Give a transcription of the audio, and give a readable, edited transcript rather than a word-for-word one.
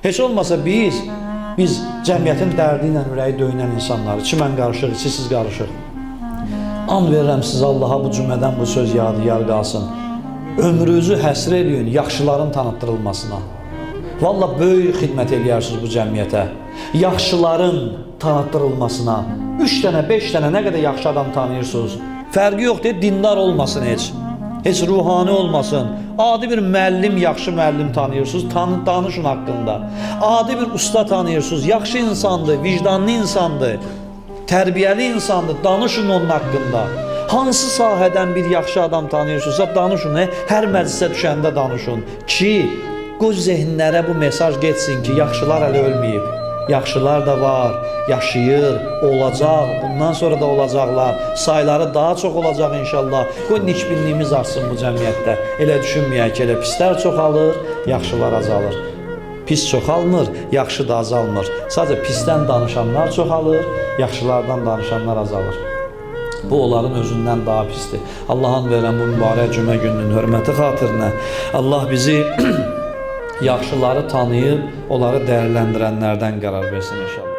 Heç olmasa biz cəmiyyətin dərdi ilə ürəyi döyünən insanları, içi mən qarışıq, içi siz qarışıq. And verirəm sizə Allaha bu cümlədən bu söz yadigar qalsın. Ömrünüzü həsr eləyin yaxşıların tanıtdırılmasına. Vallahi böyük xidmət eləyərsiniz bu cəmiyyətə. Yaxşıların tanıtdırılmasına. 3 dənə, 5 dənə nə qədər yaxşı adam tanıyırsınız. Fərqi yoxdur, dindar olmasın heç. Heç ruhani olmasın. Adi bir müəllim, yaxşı müəllim tanıyırsınız, danışın haqqında. Adi bir usta tanıyırsınız, yaxşı insandır, vicdanlı insandır, tərbiyəli insandır, danışın onun haqqında. Hansı sahədən bir yaxşı adam tanıyırsınızsa danışın, hər məclisə düşəndə danışın ki, qoy zehinlərə bu mesaj getsin ki, yaxşılar hələ ölməyib. Yaxşılar da var, yaşayır, olacaq, bundan sonra da olacaqlar, sayları daha çox olacaq inşallah. Qoy nikbinliyimiz artsın bu cəmiyyətdə. Elə düşünməyək ki, elə pislər çoxalır, yaxşılar azalır. Pis çoxalmır, yaxşı da azalmır. Sadəcə pisdən danışanlar çoxalır, yaxşılardan danışanlar azalır. Bu onların özündən daha pisdir. Allah'ın verən bu mübarək cümə gününün hörməti xatirinə Allah bizi yaxşıları tanıyıb, onları dəyərləndirənlərdən qərar versin inşallah.